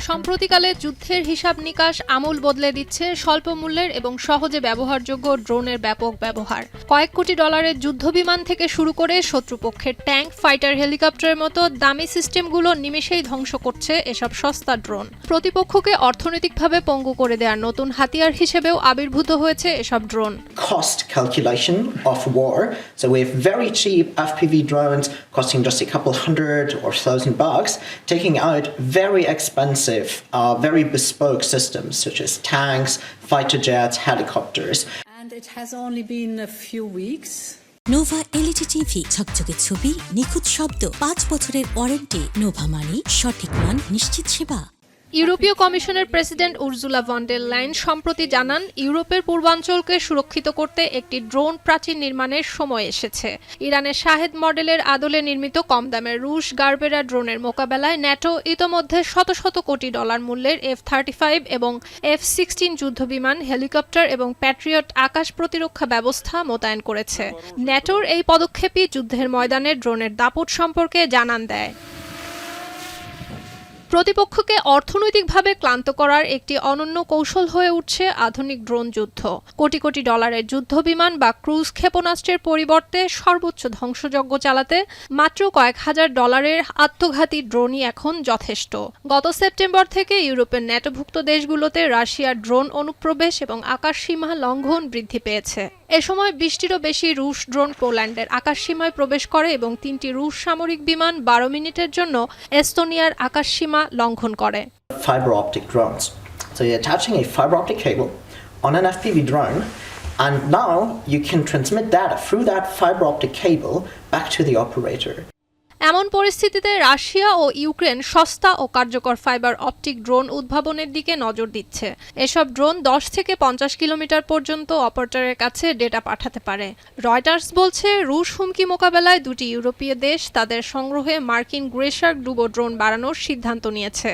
সম্প্রতিকালে যুদ্ধের হিসাব নিকাশ আমূল বদলে দিচ্ছে স্বল্প মূল্যের এবং সহজে ব্যবহারযোগ্য ড্রোনের ব্যাপক ব্যবহার। কয়েক কোটি ডলারের যুদ্ধবিমান থেকে শুরু করে শত্রুপক্ষের ট্যাঙ্ক, ফাইটার হেলিকপ্টারের মতো দামি সিস্টেমগুলো নিমেষেই ধ্বংস করছে এসব সস্তা ড্রোন। প্রতিপক্ষকে অর্থনৈতিকভাবে পঙ্গু করে দেওয়ার নতুন হাতিয়ার হিসেবেও আবির্ভূত হয়েছে এসব drone. Cost calculation of war. So we have very cheap FPV drones costing just a couple hundred or $1,000, taking out very expensive, very bespoke systems such as tanks, fighter jets, helicopters. And it has only been a few weeks. Nova LED TV, ঝকঝকে ছবি, নিখুঁত শব্দ, 5 বছরের warranty. Nova মানে সঠিক মান, নিশ্চিত সেবা। ইউরোপীয় কমিশনের প্রেসিডেন্ট উর্জুলা ভন ডের লাইন সম্প্রতি জানান, ইউরোপের পূর্বাঞ্চলকে সুরক্ষিত করতে একটি ড্রোন প্রাচীর নির্মাণের সময় এসেছে। ইরানের শাহেদ মডেলের আদলে নির্মিত কম দামের রুশ গারবেরা ড্রোনের মোকাবেলায় ন্যাটো ইতোমধ্যে শত শত কোটি ডলার মূল্যের F-35 এবং F-16 যুদ্ধবিমান, হেলিকপ্টার এবং প্যাট্রিয়ট আকাশ প্রতিরক্ষা ব্যবস্থা মোতায়েন করেছে। ন্যাটোর এই পদক্ষেপই যুদ্ধের ময়দানে ড্রোনের দাপট সম্পর্কে জানান দেয়। প্রতিপক্ষকে অর্থনৈতিকভাবে ক্লান্ত করার একটি অনন্য কৌশল হয়ে উঠছে আধুনিক ড্রোন যুদ্ধ। কোটি কোটি ডলারের যুদ্ধবিমান বা ক্রুজ ক্ষেপণাস্ত্রের পরিবর্তে সর্বোচ্চ ধ্বংসযজ্ঞ চালাতে মাত্র কয়েক হাজার ডলারের আত্মঘাতী ড্রোনই এখন যথেষ্ট। গত সেপ্টেম্বর থেকে ইউরোপের ন্যাটোভুক্ত দেশগুলোতে রাশিয়ার ড্রোন অনুপ্রবেশ এবং আকাশসীমা লঙ্ঘন বৃদ্ধি পেয়েছে। এ সময় 20টিরও বেশি রুশ ড্রোন পোল্যান্ডের আকাশসীমায় প্রবেশ করে এবং 3টি রুশ সামরিক বিমান 12 মিনিটের জন্য এস্তোনিয়ার আকাশসীমা লঙ্ঘন করে। Fiber optic drones. So you're attaching a fiber optic cable on an FPV drone, and now you can transmit data through that fiber optic cable back to the operator. এমন পরিস্থিতিতে রাশিয়া ও ইউক্রেন সস্তা ও কার্যকর fibre optic drone উদ্ভাবনের দিকে নজর দিচ্ছে। এসব drone 10 থেকে 50 কিলোমিটার পর্যন্ত অপারেটরের কাছে ডেটা পাঠাতে পারে। রয়টার্স বলছে, রুশ হুমকি মোকাবেলায় দুটি ইউরোপীয় দেশ তাদের সংগ্রহে মার্কিন গ্রেশার্ক ডুবো ড্রোন বাড়ানোর সিদ্ধান্ত নিয়েছে।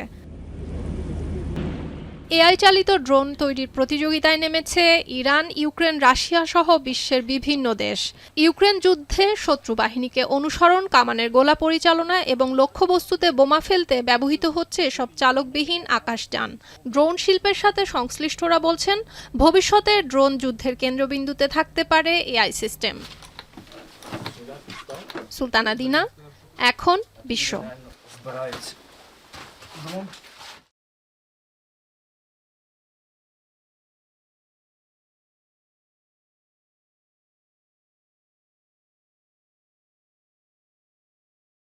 এআই চালিত ড্রোন তৈরির প্রতিযোগিতায় নেমেছে ইরান, ইউক্রেন, রাশিয়া সহ বিশ্বের বিভিন্ন দেশ। ইউক্রেন যুদ্ধে শত্রু বাহিনীকে অনুসরণ, কামানের গোলা পরিচালনা এবং লক্ষ্যবস্তুতে বোমা ফেলতে ব্যবহৃত হচ্ছে এসব চালকবিহীন আকাশযান। ড্রোন শিল্পের সাথে সংশ্লিষ্টরা বলছেন, ভবিষ্যতে ড্রোন যুদ্ধের কেন্দ্রবিন্দুতে থাকতে পারে এআই সিস্টেম। সুলতানা দিনা, এখন বিশ্ব।